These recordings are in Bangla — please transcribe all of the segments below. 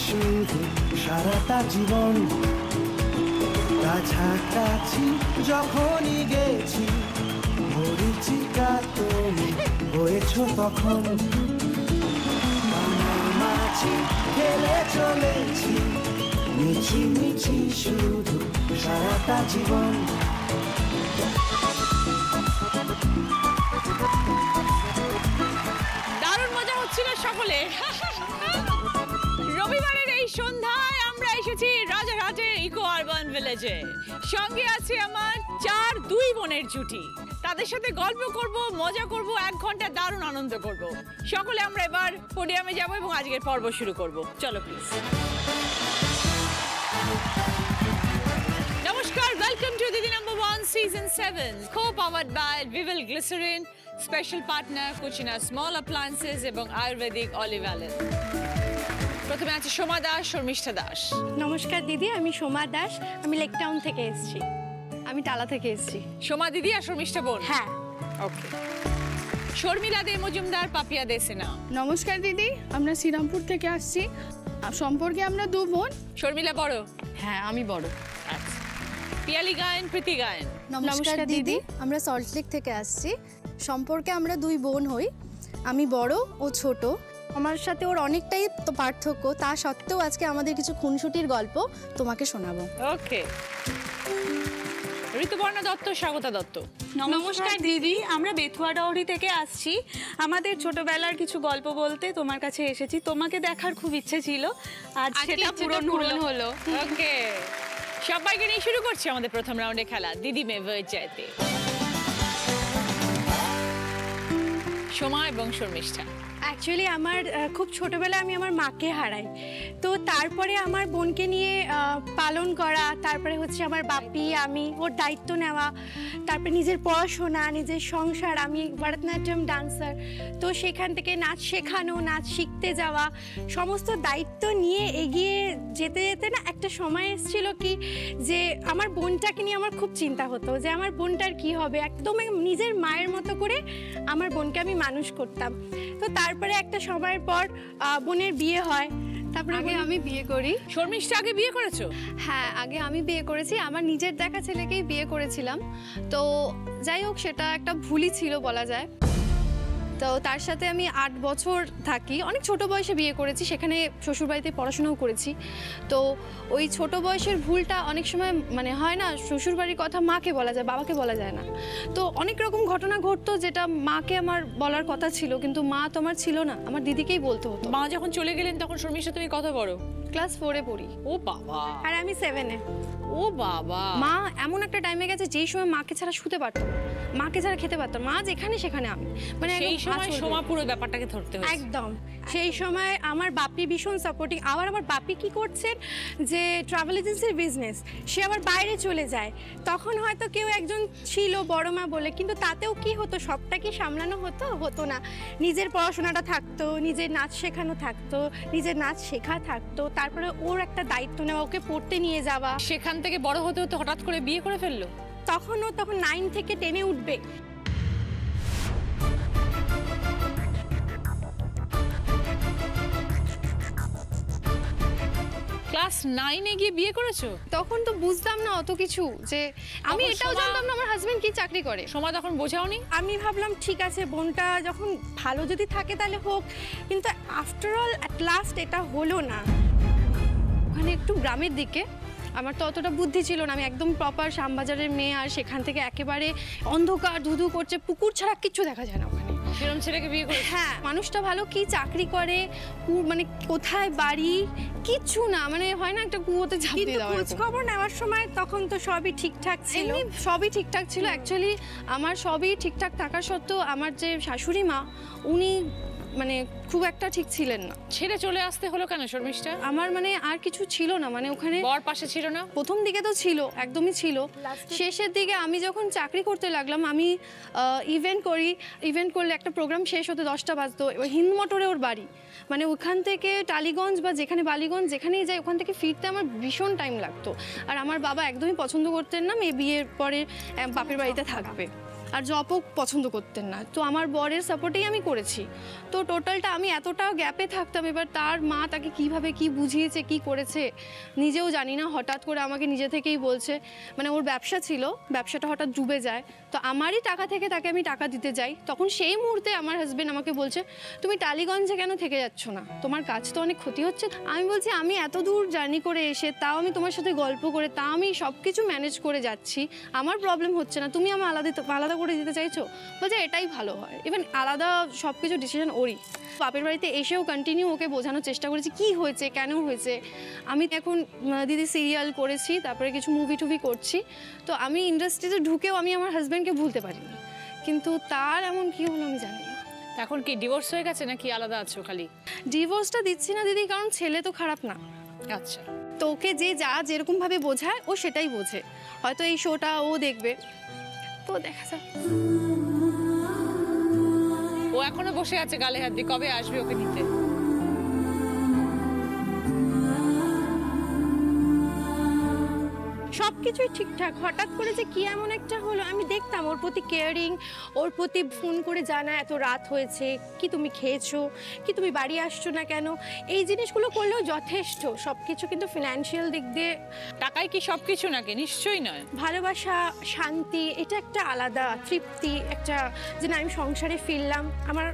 শুধু সারাটা জীবন কাছাকাছি যখনই গেছি মরিচিকা তুমি হয়েছো তখন মাছি খেলে চলেছি মিছি মিছি শুধু সারাটা জীবন। দারুণ মজা হচ্ছিল সকলে। রবিবারের এই সন্ধ্যায় আমরা এসেছি রাজারহাটের ইকো আরবান ভিলেজে। সঙ্গে আছে আমার 4 বোনের জুটি। তাদের সাথে গল্প করব, মজা করব, 1 ঘন্টা দারুণ আনন্দ করব। সকলে আমরা এবার পোডিয়ামে যাব এবং আজকের পর্ব শুরু করব। চলো প্লিজ। নমস্কার, ওয়েলকাম টু দিদি number 1 season 7, co-powered by Vival Glycerin, special partner Cucina Small Appliances এবং আয়ুর্বেদিক অলিভ অয়েল। প্রথমে আছে সোমা দাস, শর্মিষ্ঠা দাস। নমস্কার দিদি, আমি সোমা দাস, আমি লেক টাউন থেকে এসেছি। আমি টালা থেকে এসেছি। সোমা দিদি আর শর্মিষ্ঠা বোন? হ্যাঁ। ওকে। শর্মিলা দে মজুমদার, পাপিয়া দে সেনা। নমস্কার দিদি, আমরা শ্রীরামপুর থেকে আসছি। সম্পর্কে আমরা 2 বোন। শর্মিলা বড়? হ্যাঁ, আমি বড়। আচ্ছা। পিয়ালি গায়ন, প্রীতি গায়ন। নমস্কার দিদি, আমরা সল্টলেক থেকে আসছি। সম্পর্কে আমরা 2 বোন হই, আমি বড় ও ছোট। আমার সাথে ওর অনেকটাই তো পার্থক্য, তা সত্ত্বেও আজকে আমাদের কিছু খুনসুটির গল্প তোমাকে শোনাবো। ওকে। ঋতুপর্ণা দত্ত, স্বাগতা দত্ত। নমস্কার দিদি, আমরা বেথুয়া ডাওরি থেকে আসছি। আমাদের ছোটবেলার কিছু গল্প বলতে তোমার কাছে এসেছি। তোমাকে দেখার খুব ইচ্ছে ছিল, আজ সেটা পূরণ হলো। ওকে, সবাইকে নিয়ে শুরু করছি আমাদের প্রথম রাউন্ডে খেলা দিদি মে চাইতে। সোমা এবং শর্মিষ্ঠা। অ্যাকচুয়ালি আমার খুব ছোটবেলায় আমি আমার মাকে হারাই, তো তারপরে আমার বোনকে নিয়ে পালন করা, তারপরে হচ্ছে আমার বাপি, আমি ওর দায়িত্ব নেওয়া, তারপরে নিজের পড়াশোনা, নিজের সংসার। আমি ভরতনাট্যম ডান্সার, তো সেখান থেকে নাচ শেখানো, নাচ শিখতে যাওয়া, সমস্ত দায়িত্ব নিয়ে এগিয়ে যেতে যেতে না একটা সময় এসেছিল কি যে আমার বোনটাকে নিয়ে আমার খুব চিন্তা হতো যে আমার বোনটার কি হবে। একদম নিজের মায়ের মতো করে আমার বোনকে আমি মানুষ করতাম। তো তারপরে একটা সময়ের পর বোনের বিয়ে হয়। তারপরে আগে আমি বিয়ে করি। শর্মিষ্ঠা আগে বিয়ে করেছো? হ্যাঁ, আগে আমি বিয়ে করেছি। আমার নিজের দেখা ছেলেকেই বিয়ে করেছিলাম। তো যাই হোক, সেটা একটা ভুলই ছিল বলা যায়। তো তার সাথে আমি 8 বছর থাকি। অনেক ছোট বয়সে বিয়ে করেছি, সেখানে শ্বশুরবাড়িতে পড়াশোনাও করেছি। তো ওই ছোট বয়সের ভুলটা অনেক সময় মানে হয় না, শ্বশুরবাড়ির কথা মাকে বলা যায়, বাবাকে বলা যায় না। তো অনেক রকম ঘটনা ঘটতো যেটা মাকে আমার বলার কথা ছিল, কিন্তু মা তো আমার ছিল না, আমার দিদিকেই বলতে হতো। মা যখন চলে গেলেন তখন শর্মিষ্ঠা তুমি কত বড়? ক্লাস 4-এ পড়ি। ও বাবা। আর আমি 7-এ। ও বাবা। মা এমন একটা টাইমে গেছে যেই সময় মাকে ছাড়া শুতে পারতাম, মাকে ছাড়া খেতে পারতাম। মা যেখানে সেখানে আমি, মানে সেই সময় সোমা পুরো ব্যাপারটাকে ধরতে হয়েছে। একদম সেই সময় আমার বাপি ভীষণ সাপোর্টিং। আবার আমার বাপি কি করছেন যে ট্রাভেল এজেন্সির বিজনেস, সে আবার বাইরে চলে যায়। তখন হয়তো কেউ একজন ছিল বড় মা বলে, কিন্তু তাতেও কি হতো, সবটা কি সামলানো হতো না। নিজের পড়াশোনাটা থাকতো, নিজের নাচ শেখানো থাকতো, নিজের নাচ শেখা থাকতো, তারপরে ওর একটা দায়িত্ব নেওয়া, ওকে পড়তে নিয়ে যাওয়া। সেখান থেকে বড় হতে হতে হঠাৎ করে বিয়ে করে ফেললো। তখন 9 থেকে 10-এ উঠবে। ক্লাস 9-এ গিয়ে বিয়ে করেছো? তখন তো বুঝতাম না অত কিছু, যে আমি এটাও জানতাম না আমার হাজবেন্ড কি চাকরি করে। সোমা তখন বোঝাওনি? আমি ভাবলাম ঠিক আছে, বোনটা যখন ভালো যদি থাকে তাহলে হোক, কিন্তু আফটার অল অ্যাট লাস্ট এটা হলো না। ওখানে একটু গ্রামের দিকে, আমার তো অতটা বুদ্ধি ছিল না, আমি একদম প্রপার শ্যামবাজারের মেয়ে। আর সেখান থেকে একেবারে অন্ধকার, ধুধু করছে, পুকুর ছাড়া কিচ্ছু দেখা যায় না ওখানে। সেরকম ছেলেকে বিয়ে করে? হ্যাঁ, মানুষটা ভালো, কি চাকরি করে, মানে কোথায় বাড়ি, কিচ্ছু না, মানে হয় না একটা কুয়োতে ঝাঁপ দিয়ে দেওয়া। খোঁজ খবর নেওয়ার সময় তখন তো সবই ঠিকঠাক ছিল। সবই ঠিকঠাক ছিল। অ্যাকচুয়ালি আমার সবই ঠিকঠাক থাকা সত্ত্বেও আমার যে শাশুড়ি মা, উনি মানে খুব একটা ঠিক ছিলেন না। ছেড়ে চলে আসতে হলো কেন শর্মিষ্ঠা? আমার মানে আর কিছু ছিল না, মানে ওখানে বর পাশে ছিল না? প্রথম দিকে তো ছিল, একদমই ছিল। শেষের দিকে আমি যখন চাকরি করতে লাগলাম, আমি ইভেন্ট করলে একটা প্রোগ্রাম শেষ হতে 10টা বাজতো। এবার হিন্দ মোটরে ওর বাড়ি, মানে ওখান থেকে টালিগঞ্জ বা যেখানে বালিগঞ্জ যেখানেই যাই, ওখান থেকে ফিরতে আমার ভীষণ টাইম লাগতো। আর আমার বাবা একদমই পছন্দ করতেন না মেয়ে বিয়ের পরে বাপের বাড়িতে থাকবে। আর জবও পছন্দ করতেন না। তো আমার বরের সাপোর্টেই আমি করেছি। তো টোটালটা আমি এতটা গ্যাপে থাকতাম, এবার তার মা তাকে কিভাবে কি বুঝিয়েছে কি করেছে নিজেও জানি না। হঠাৎ করে আমাকে নিজে থেকেই বলছে, মানে ওর ব্যবসা ছিল, ব্যবসাটা হঠাৎ ডুবে যায়, তো আমারই টাকা থেকে তাকে আমি টাকা দিতে যাই। তখন সেই মুহূর্তে আমার হাজব্যান্ড আমাকে বলছে, তুমি টালিগঞ্জে কেন থেকে যাচ্ছ না, তোমার কাজ তো অনেক ক্ষতি হচ্ছে। আমি বলছি আমি এত দূর জার্নি করে এসে তাও আমি তোমার সাথে গল্প করে তাও আমি সব কিছু ম্যানেজ করে যাচ্ছি, আমার প্রবলেম হচ্ছে না, তুমি আমি আলাদা করে দিতে চাইছো? বলছে এটাই ভালো হয়। ইভেন আলাদা সব কিছু ডিসিশন ওরই। বাপের বাড়িতে এসেও কন্টিনিউ ওকে বোঝানোর চেষ্টা করেছি কি হয়েছে কেন হয়েছে। আমি এখন দিদি সিরিয়াল করেছি, তারপরে কিছু মুভি টুভি করছি, তো আমি ইন্ডাস্ট্রিতে ঢুকেও আমি আমার হাজব্যান্ডকে ভুলতে পারিনি, কিন্তু তার এমন কি হলো আমি জানি না। এখন কি ডিভোর্স হয়ে গেছে নাকি আলাদা আছো খালি? ডিভোর্সটা দিচ্ছি না দিদি, কারণ ছেলে তো খারাপ না। আচ্ছা, তো ওকে যে যা যেরকম ভাবে বোঝায় ও সেটাই বোঝে। হয়তো এই শোটা ও দেখবে, তো দেখা যাক। ও এখনো বসে আছে গালে হাত দিয়ে, কবে আসবে ওকে নিতে? সবকিছুই ঠিকঠাক, হঠাৎ করে যে কি এমন একটা হলো। আমি দেখতাম ওর প্রতি কেয়ারিং, ওর প্রতি ফোন করে জানা এত রাত হয়েছে, কি তুমি খেয়েছো, কি তুমি বাড়ি আসছো না কেন, এই জিনিসগুলো করলেও যথেষ্ট। সবকিছু কিন্তু ফিনান্সিয়াল দিক দিয়ে টাকায় কি সবকিছু নাকি? নিশ্চয়ই নয়। ভালোবাসা, শান্তি, এটা একটা আলাদা তৃপ্তি, একটা যে না আমি সংসারে ফিরলাম, আমার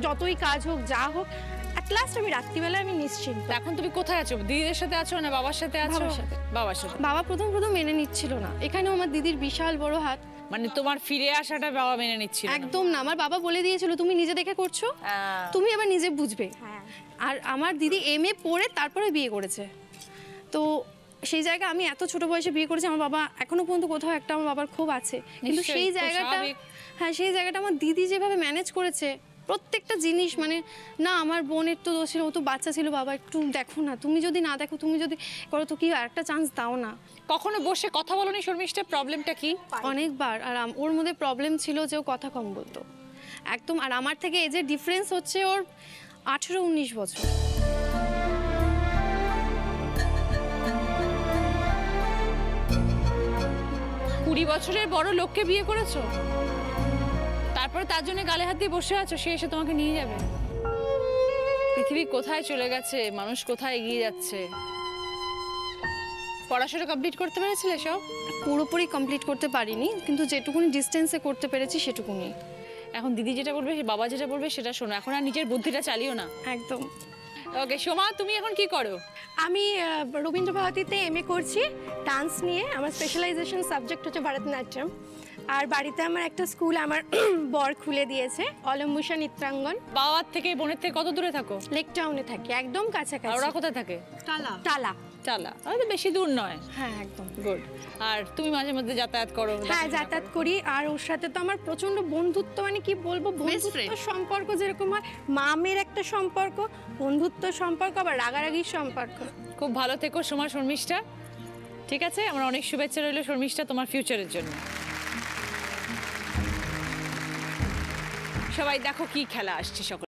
যতই কাজ হোক যা হোক অ্যাট লাস্ট আমি রাত্রিবেলা আমি নিশ্চিন্ত। এখন তুমি কোথায় আছো? দিদিদের সাথে আছো না বাবার সাথে আছো? বাবার সাথে। বাবার সাথে। বাবা প্রথম মেনে নিচ্ছিল না, এখানেও আমার দিদির বিশাল বড় হাত। মানে তোমার ফিরে আসাটা বাবা মেনে নিচ্ছিল না? একদম না, আমার বাবা বলে দিয়েছিল তুমি নিজে দেখে করছো, তুমি এবার নিজে বুঝবে। আর আমার দিদি MA পড়ে তারপরে বিয়ে করেছে, তো সেই জায়গায় আমি এত ছোট বয়সে বিয়ে করেছি, আমার বাবা এখনো পর্যন্ত কোথাও একটা আমার বাবার ক্ষোভ আছে, কিন্তু সেই জায়গাটা, হ্যাঁ সেই জায়গাটা আমার দিদি যেভাবে ম্যানেজ করেছে প্রত্যেকটা জিনিস, মানে না আমার বোনের তো দোষ ছিল, ও তো বাচ্চা ছিল, বাবা একটু দেখো না, তুমি যদি না দেখো, তুমি যদি করো তো কি আরেকটা চান্স দাও না। কখনো বসে কথা বলোনি শর্মিষ্ঠা? প্রবলেমটা কি? অনেকবার। আর ওর মধ্যে প্রবলেম ছিল যে ও কথা কম বলতো একদম। আর আমার থেকে এজের ডিফারেন্স হচ্ছে ওর 18-19 বছর। কুড়ি বছরের বড় লোককে বিয়ে করেছো, তারপরে তার জন্য গালে হাত দিয়ে বসে আছো, সে এসে তোমাকে নিয়ে যাবে? পৃথিবী কোথায় চলে গেছে, মানুষ কোথায় এগিয়ে যাচ্ছে। পড়াশোনা কমপ্লিট করতে পেরেছিলে সব? পুরোপুরি কমপ্লিট করতে পারিনি, কিন্তু যেটুকুনি ডিস্টেন্সে করতে পেরেছি সেটুকুনি। এখন দিদি যেটা বলবে, বাবা যেটা বলবে সেটা শোনো, এখন আর নিজের বুদ্ধিটা চালিও না। একদম। ওকে সোমা, তুমি এখন কি করো? আমি রবীন্দ্র ভারতীতে MA করছি ডান্স নিয়ে। আমার স্পেশালাইজেশন সাবজেক্ট হচ্ছে ভারতনাট্যম। আর বাড়িতে আমার একটা স্কুল আমার বর খুলে দিয়েছে, অলম্বুসা নৃত্যাঙ্গন। বাবার থেকে বোনের থেকে কত দূরে থাকো? লেক টাউনে থাকি, একদম আর কাছাকাছি। ওরা কোথায় থাকে? টালা। চালা, তো বেশি দূর নয়। হ্যাঁ একদম গুড। আর তুমি মাঝে মধ্যে যাতায়াত করো? হ্যাঁ যাতায়াত করি। আর ওর সাথে তো আমার প্রচন্ড বন্ধুত্ব, মানে কি বলবো, বন্ধুত্ব সম্পর্ক যেরকম হয় মামের একটা সম্পর্ক, বন্ধুত্ব সম্পর্ক, আবার রাগারাগির সম্পর্ক। খুব ভালো থেকো সোমা, শর্মিষ্ঠা। ঠিক আছে, আমার অনেক শুভেচ্ছা রইল শর্মিষ্ঠা তোমার ফিউচারের জন্য। সবাই দেখো কি খেলা আসছে সকল।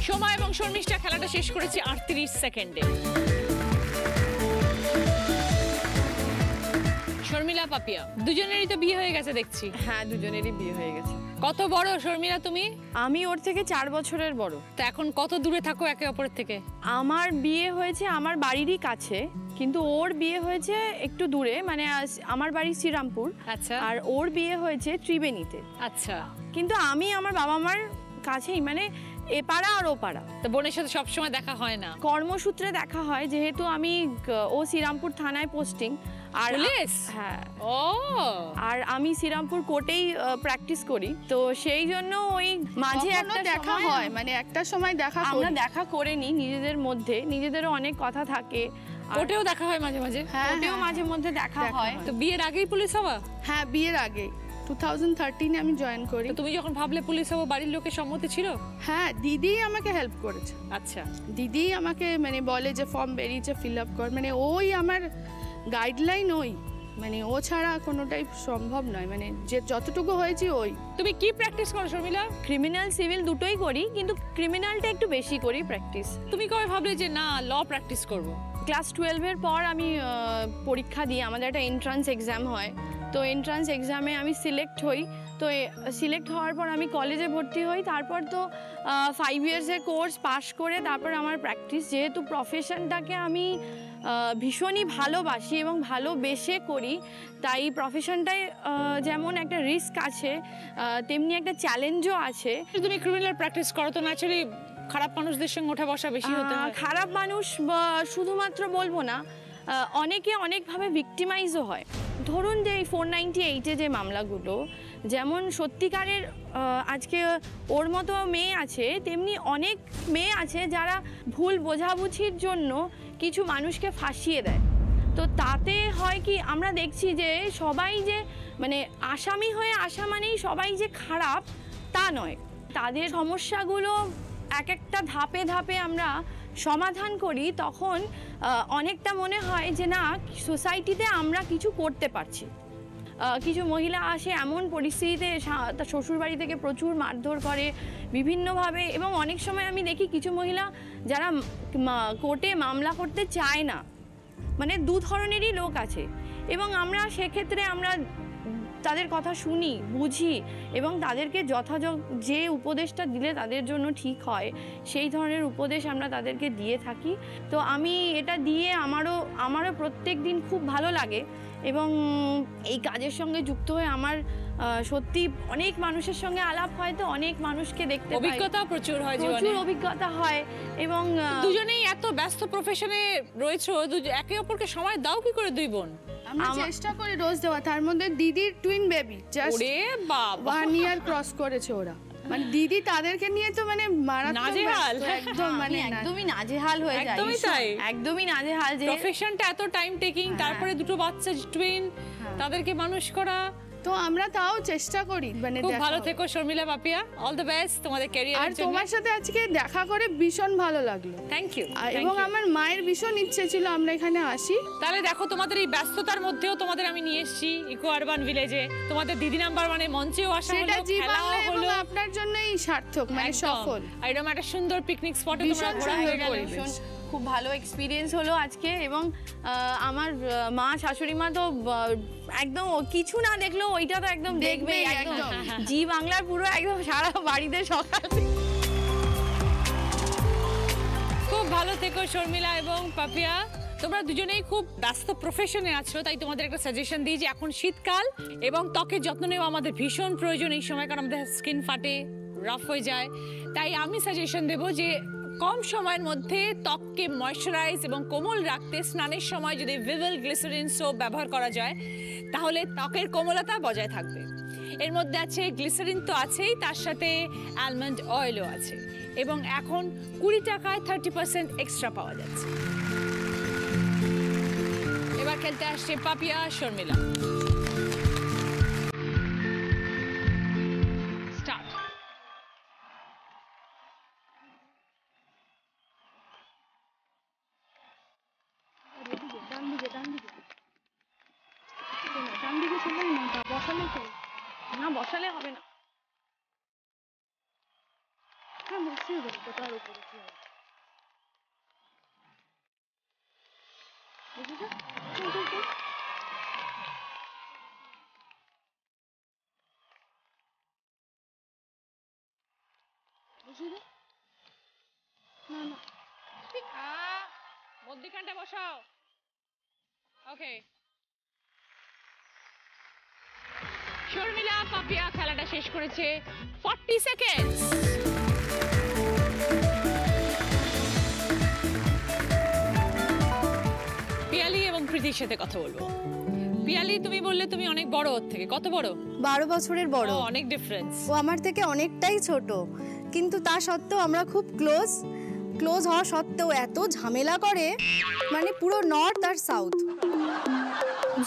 সোমা এবং শর্মিষ্ঠা খেলাটা শেষ করেছি 38 সেকেন্ডে। শর্মিলা, পাপিয়া, দুজনেরই তো বিয়ে হয়ে গেছে দেখছি। হ্যাঁ, দুজনেরই বিয়ে হয়ে গেছে। কত বড় শর্মিলা তুমি? আমি ওর থেকে 4 বছরের বড়। তো এখন কত দূরে থাকো একে অপরের থেকে? আমার বিয়ে হয়েছে আমার বাড়িরই কাছে, কিন্তু ওর বিয়ে হয়েছে একটু দূরে, মানে আমার বাড়ি শ্রীরামপুর, আচ্ছা আর ওর বিয়ে হয়েছে ত্রিবেণীতে। আচ্ছা, কিন্তু আমি আমার বাবা মার কাছেই, মানে এ পাড়া আর ও পাড়া। তো বোনের সাথে সবসময় দেখা হয় না? কর্মসূত্রে দেখা হয়, যেহেতু ও শ্রীরামপুর থানায় পোস্টিং, আর পুলিশ? হ্যাঁ, ও আর আমি শ্রীরামপুর কোর্টেই প্র্যাকটিস করি, তো সেই জন্য ওই মাঝে কখনো একটা দেখা সময় হয়, মানে একটা সময় দেখা আমরা করি। দেখা করে নিই নিজেদের মধ্যে, নিজেদেরও অনেক কথা থাকে। কোর্টেও দেখা হয় মাঝে মাঝে? হ্যাঁ, কোর্টেও হ্যাঁ, মাঝে মধ্যে দেখা দেখা হয়। হয়। তো বিয়ের আগেই পুলিশ হওয়া? হ্যাঁ, বিয়ের আগে 2013 আমি জয়েন করি। তো তুমি যখন ভাবলে পুলিশ হবো, বাড়ির লোকের সম্মতি ছিল? হ্যাঁ, দিদি আমাকে হেল্প করেছে। আচ্ছা, দিদি আমাকে মানে বলে যে ফর্ম বেরিয়েছে, ফিল আপ কর, মানে ওই আমার গাইডলাইন, ওই মানে ও ছাড়া কোনোটাই সম্ভব নয়, মানে যে যতটুকু হয়েছি ওই। তুমি কি প্র্যাকটিস করো শর্মিলা? ক্রিমিনাল সিভিল দুটোই করি, কিন্তু ক্রিমিনালটা একটু বেশি করি প্র্যাকটিস। তুমি কবে ভাবলে যে না ল প্র্যাকটিস করব? ক্লাস 12-এর পর আমি পরীক্ষা দিই, আমাদের একটা এন্ট্রান্স এক্সাম হয়, তো এন্ট্রান্স এক্সামে আমি সিলেক্ট হই। তো সিলেক্ট হওয়ার পর আমি কলেজে ভর্তি হই, তারপর তো 5 ইয়ার্সের কোর্স পাশ করে তারপর আমার প্র্যাকটিস। যেহেতু প্রফেশনটাকে আমি ভীষণই ভালোবাসি এবং ভালোবেসে করি, তাই প্রফেশনটায় যেমন একটা রিস্ক আছে, তেমনি একটা চ্যালেঞ্জও আছে। তুমি ক্রিমিনাল প্র্যাকটিস করো তো ন্যাচারালি খারাপ মানুষদের সঙ্গে ওঠা বসা বেশি হতে হয়। খারাপ মানুষ শুধুমাত্র বলবো না, অনেকে অনেকভাবে ভিক্টিমাইজও হয়। ধরুন যে এই 498-এ যে মামলাগুলো, যেমন সত্যিকারের আজকে ওর মতো মেয়ে আছে, তেমনি অনেক মেয়ে আছে যারা ভুল বোঝাবুঝির জন্য কিছু মানুষকে ফাঁসিয়ে দেয়। তো তাতে হয় কি, আমরা দেখছি যে সবাই যে মানে আসামি হয়ে আসা মানেই সবাই যে খারাপ তা নয়। তাদের সমস্যাগুলো এক একটা ধাপে ধাপে আমরা সমাধান করি, তখন অনেকটা মনে হয় যে না, সোসাইটিতে আমরা কিছু করতে পারছি। কিছু মহিলা আসে এমন পরিস্থিতিতে, তার শ্বশুরবাড়ি থেকে প্রচুর মারধর করে বিভিন্নভাবে, এবং অনেক সময় আমি দেখি কিছু মহিলা যারা কোর্টে মামলা করতে চায় না, মানে দু ধরনেরই লোক আছে, এবং আমরা সেক্ষেত্রে আমরা তাদের কথা শুনি, বুঝি, এবং তাদেরকে যথাযথ যে উপদেশটা দিলে তাদের জন্য ঠিক হয় সেই ধরনের উপদেশ আমরা তাদেরকে দিয়ে থাকি। তো আমি এটা দিয়ে আমারও প্রত্যেক দিন খুব ভালো লাগে, এবং এই কাজের সঙ্গে যুক্ত হয়ে আমার সত্যি অনেক মানুষের সঙ্গে আলাপ হয়, তো অনেক মানুষকে দেখতে পাই, অভিজ্ঞতা প্রচুর হয় জীবনে। প্রচুর অভিজ্ঞতা হয়, এবং দুজনেই এত ব্যস্ত প্রফেশনে রয়েছো, একে অপরকে সময় দাও কি করে দুই বোন? আমরা চেষ্টা করি রোজ দেওয়া, তার মধ্যে দিদির টুইন বেবি জাস্ট ওরে বাবা, 1 ইয়ার ক্রস করেছে ওরা, মানে দিদি তাদেরকে নিয়ে তো মানে মারাত্মক নাজেহাল। ব্যস্ত, একদম মানে একদমই নাজেহাল হয়ে যায়। একদমই তাই। একদমই নাজেহাল, যে প্রফেশনটা এত টাইম টেকিং, তারপরে দুটো বাচ্চা টুইন, তাদেরকে মানুষ করা। তো আমরা তাও চেষ্টা করি, মানে খুব দেখা ভালো হোক। থেকো Sharmila Papiya, all the best তোমাদের আর ক্যারিয়ারের জন্য। তোমার সাথে আজকে দেখা করে ভীষণ ভালো লাগলো, থ্যাংক ইউ। এবং আমার মায়ের ভীষণ ইচ্ছে ছিল আমরা এখানে আসি। তাহলে দেখো, তোমাদের এই ব্যস্ততার মধ্যেও তোমাদের আমি নিয়ে এসেছি ইকো আরবান ভিলেজে, তোমাদের দিদি নাম্বার মানে মঞ্চেও আসা সেটা হলো, জি খেলাও বাংলা এবং হলো, আপনার জন্যই সার্থক, মানে একদম। সফল। আর এরকম একটা সুন্দর পিকনিক স্পটে তোমরা ভীষণ ঘোরা সুন্দর হয়ে গেলে। পরিবেশ। খুব ভালো এক্সপিরিয়েন্স হলো আজকে, এবং আমার মা শাশুড়ি মা তো একদম কিছু না দেখলেও ওইটা তো একদম দেখবেই, দেখবেই, একদম একদম। জি বাংলার পুরো একদম সারা বাড়িতে সকাল। খুব ভালো থেকো শর্মিলা এবং পাপিয়া, তোমরা দুজনেই খুব ব্যস্ত প্রফেশনে আছো, তাই তোমাদের একটা সাজেশন দিই যে এখন শীতকাল এবং ত্বকের যত্ন নেওয়া আমাদের ভীষণ প্রয়োজন এই সময়, কারণ আমাদের স্কিন ফাটে, রাফ হয়ে যায়। তাই আমি সাজেশন দেবো যে কম সময়ের মধ্যে ত্বককে ময়শ্চারাইজ এবং কোমল রাখতে স্নানের সময় যদি ভিভেল গ্লিসারিন সোপ ব্যবহার করা যায়, তাহলে ত্বকের কোমলতা বজায় থাকবে। এর মধ্যে আছে গ্লিসারিন তো আছেই, তার সাথে আলমন্ড অয়েলও আছে, এবং এখন 20 টাকায় 30% এক্সট্রা পাওয়া যাচ্ছে। এবার খেলতে আসছে পাপিয়া শর্মিলা। স্টার্ট। না বসালে হবে না। মধ্যখানটা বসাও। ওকে শর্মিলা পাপিয়া খেলাটা শেষ করেছে 40 সেকেন্ডস। পিয়ালি এবং প্রীতির সাথে কথা বলবো। পিয়ালি, তুমি বললে তুমি অনেক বড় ওর থেকে, কত বড়? 12 বছরের বড়। অনেক ডিফারেন্স। ও আমার থেকে অনেকটাই ছোট, কিন্তু তা সত্ত্বেও আমরা খুব ক্লোজ হওয়া সত্ত্বেও এত ঝামেলা করে, মানে পুরো নর্থ আর সাউথ।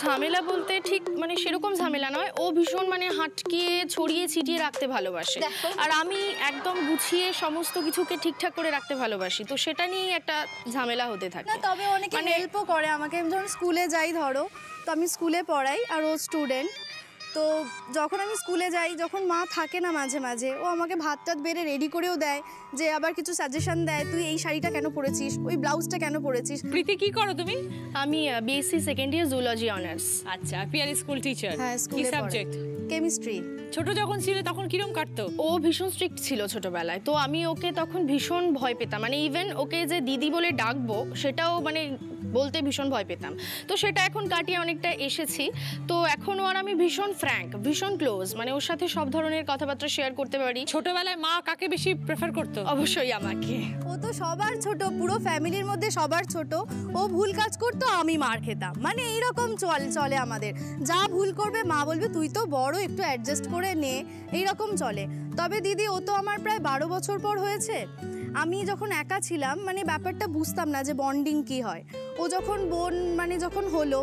ঝামেলা বলতে ঠিক মানে সেরকম ঝামেলা নয়, ও ভীষণ মানে হাটকিয়ে ছড়িয়ে ছিটিয়ে রাখতে ভালোবাসে, আর আমি একদম গুছিয়ে সমস্ত কিছুকে ঠিকঠাক করে রাখতে ভালোবাসি, তো সেটা নিয়েই একটা ঝামেলা হতে থাকে। না, তবে অনেকে হেল্পও করে আমাকে। আমি যখন স্কুলে যাই, ধরো তো আমি স্কুলে পড়াই আর ও স্টুডেন্ট, তো যখন আমি স্কুলে যাই, যখন মা থাকে না মাঝে মাঝে, ও আমাকে ভাত টাত বেড়ে রেডি করেও দেয়, যে আবার কিছু সাজেশন দেয়, তুই এই শাড়িটা কেন পরেছিস, ওই ব্লাউজটা কেন পরেছিস। প্রীতি, কি করো তুমি? আমি BSc second year zoology honours. আচ্ছা, পিয়ালি স্কুল টিচার। হ্যাঁ, কি স্কুলে সাবজেক্ট? কেমিস্ট্রি। ছোট যখন ছিল তখন কিরম কাটতো? ও ভীষণ স্ট্রিক্ট ছিল ছোটবেলায়, তো আমি ওকে তখন ভীষণ ভয় পেতাম, মানে ইভেন ওকে যে দিদি বলে ডাকবো সেটাও মানে বলতে ভীষণ ভয় পেতাম। তো সেটা এখন কাটিয়ে অনেকটা এসেছি, তো এখনও আর আমি ভীষণ ফ্র্যাঙ্ক, ভীষণ ক্লোজ, মানে ওর সাথে সব ধরনের কথাবার্তা শেয়ার করতে পারি। ছোটবেলায় মা কাকে বেশি প্রেফার করতো? অবশ্যই আমাকে। ও তো সবার ছোট, পুরো ফ্যামিলির মধ্যে সবার ছোট। ও ভুল কাজ করতো, আমি মার খেতাম, মানে এইরকম চলে আমাদের। যা ভুল করবে মা বলবে তুই তো বড়, একটু অ্যাডজাস্ট করে নে, এইরকম চলে। তবে দিদি, ও তো আমার প্রায় 12 বছর পর হয়েছে। আমি যখন একা ছিলাম, মানে ব্যাপারটা বুঝতাম না যে বন্ডিং কি হয়। ও যখন বোন মানে যখন হলো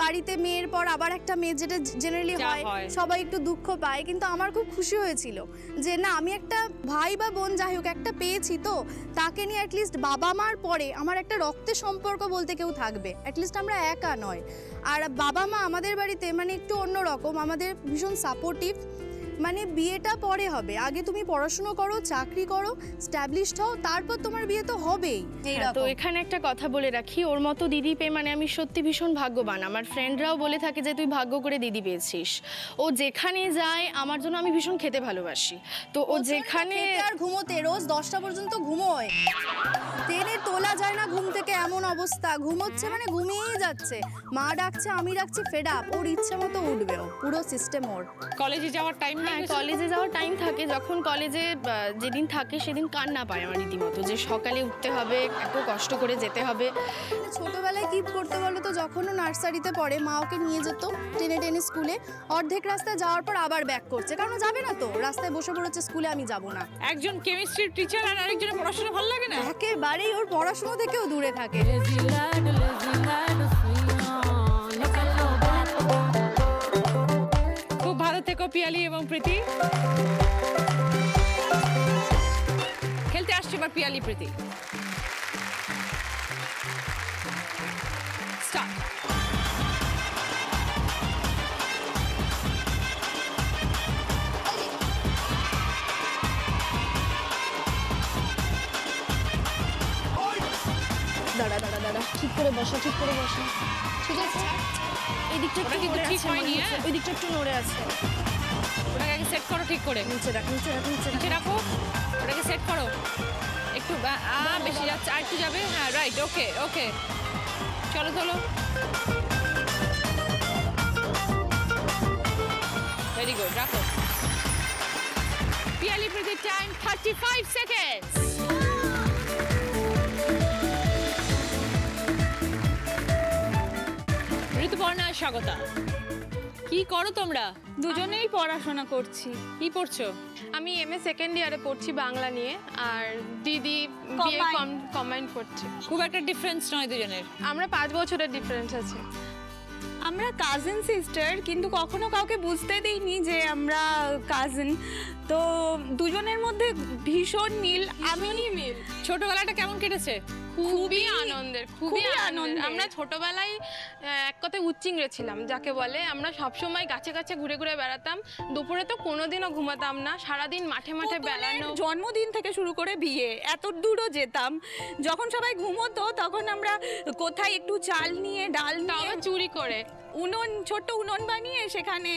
বাড়িতে, মেয়ের পর আবার একটা মেয়ে, যেটা জেনারেলি হয়, সবাই একটু দুঃখ পায়, কিন্তু আমার খুব খুশি হয়েছিল যে না, আমি একটা ভাই বা বোন যাই হোক একটা পেয়েছি, তো তাকে নিয়ে অ্যাটলিস্ট বাবা মার পরে আমার একটা রক্তের সম্পর্ক বলতে কেউ থাকবে, অ্যাটলিস্ট আমরা একা নয়। আর বাবা মা আমাদের বাড়িতে মানে একটু অন্যরকম, আমাদের ভীষণ সাপোর্টিভ। মানে বিয়েটা পরে হবে, আগে তুমি পড়াশুনো করো, চাকরি করো, স্ট্যাবলিশড হও, তারপর তোমার বিয়ে তো হবেই। তো এখানে একটা কথা বলে রাখি, ওর মতো দিদি পেয়ে মানে আমি সত্যি ভীষণ ভাগ্যবান। আমার ফ্রেন্ডরাও বলে থাকে যে তুই ভাগ্য করে দিদি পেয়েছিস। ও যেখানে যায় আমার জন্য, আমি ভীষণ খেতে ভালোবাসি, তো ও যেখানে আর ঘুমোতে রোজ 10টা পর্যন্ত ঘুমোয়, টেনে তোলা যায় না ঘুম থেকে, এমন অবস্থা। ঘুমোচ্ছে মানে ঘুমিয়েই যাচ্ছে, মা ডাকছে, আমি ডাকছি, ফেড আপ, ওর ইচ্ছে মতো উঠবে, পুরো সিস্টেম ওর। কলেজে যাওয়ার টাইম নেই? কলেজে যাওয়ার টাইম থাকে, যখন কলেজে যেদিন থাকে সেদিন কান্না পায় আমার রীতিমতো, যে সকালে উঠতে হবে, এত কষ্ট করে যেতে হবে। ছোটবেলায় কি করতে বলো তো, যখন ও নার্সারিতে পড়ে মা ওকে নিয়ে যেত টেনে স্কুলে, অর্ধেক রাস্তায় যাওয়ার পর আবার ব্যাক করছে, কারণ যাবে না তো, রাস্তায় বসে পড়েছে স্কুলে, আমি যাব না। একজন কেমিস্ট্রির টিচার আর আরেকজনের পড়াশোনা ভালো লাগে না? একেবারেই ওর পড়াশোনা থেকেও দূরে থাকে। খুব ভালো থেকো পিয়ালি এবং প্রীতি। খেলতে আসছে এবার পিয়ালি প্রীতি। স্টার্ট। দাঁড়া দাঁড়া দাঁড়া, ঠিক করে বসো, ঠিক করে বসো, ঠিক আছে? এই দিকটা একটু নড়ে আছে, হয়নি, ওই দিকটা একটু নড়ে আছে। ওটাকে আগে সেট করো ঠিক করে। নিচে রাখ, নিচে রাখ, নিচে রাখো, ওটাকে সেট করো। একটু বেশি যাচ্ছে, আর একটু যাবে। হ্যাঁ, রাইট, ওকে ওকে, চলো চলো, ভেরি গুড, রাখো। পিয়ালি প্রীতি টাইম 35 সেকেন্ডস। ঋতুপর্ণা, স্বাগতা, কি করো তোমরা? দুজনেই পড়াশোনা করছি। কি পড়ছো? আমি এমএ সেকেন্ড ইয়ারে পড়ছি বাংলা নিয়ে, আর দিদি বিএ কম্বাইন করছে। খুব একটা ডিফারেন্স নয় দুজনের। আমরা 5 বছরের ডিফারেন্স আছে। আমরা কাজিন সিস্টার, কিন্তু কখনো কাউকে বুঝতে দিইনি যে আমরা কাজিন। তো দুজনের মধ্যে ভীষণ মিল। মিল। ছোটবেলাটা কেমন কেটেছে? খুবই আনন্দের, খুবই আনন্দের। আমরা ছোটবেলায় এক কথায় উচ্চিংড়ে ছিলাম যাকে বলে। আমরা সবসময় গাছে গাছে ঘুরে ঘুরে বেড়াতাম, দুপুরে তো কোনোদিনও ঘুমাতাম না, সারাদিন মাঠে মাঠে বেড়ানো। জন্মদিন থেকে শুরু করে বিয়ে, এত দূরও যেতাম। যখন সবাই ঘুমোতো তখন আমরা কোথায় একটু চাল নিয়ে, ডাল নিয়ে, চুরি করে উনুন, ছোট্ট উনুন বানিয়ে সেখানে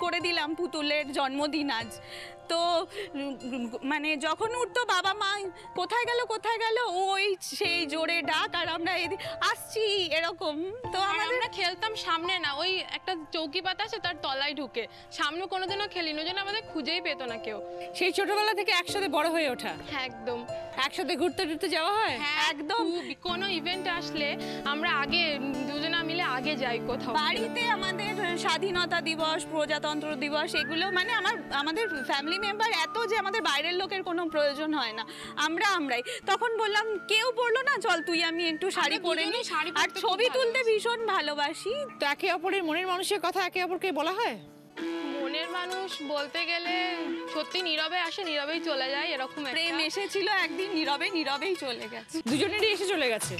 করে দিলাম পুতুলের জন্মদিন আজ। তো মানে যখন উঠতো বাবা মা কোথায় গেল, ওই সেই জোরে ডাক, আর আমরা আসছি এরকম। তো আমরা খেলতাম সামনে না, ওই একটা চৌকি পাতা আছে তার তলায় ঢুকে, সামনে কোনোদিনও খেলিনি, ওই জন্য আমাদের খুঁজেই পেত না কেউ। সেই ছোটবেলা থেকে একসাথে বড় হয়ে ওঠা। হ্যাঁ একদম। একসাথে ঘুরতে টুরতে যাওয়া হয়? হ্যাঁ একদম। কোনো ইভেন্ট আসলে আমরা আগে দুজনা মিলে আগে যাই কোথাও। বাড়িতে আমাদের স্বাধীনতা দিবস, প্রজাতন্ত্র দিবস, এগুলো মানে আমাদের ফ্যামিলি মেম্বার এত যে আমাদের বাইরের লোকের কোনো প্রয়োজন হয় না, আমরাই। তখন বললাম কেউ পরলো না, চল তুই আমি একটু শাড়ি পরে নিই। আর ছবি তুলতে ভীষণ ভালোবাসি। তো একে অপরের মনের মানুষের কথা একে অপরকে বলা হয়? মনের মানুষ বলতে গেলে সত্যি নীরবে আসে, নীরবেই চলে যায়, এরকম প্রেম এসেছিল একদিন, নীরবেই চলে গেছে। দুজনেরই এসে চলে গেছে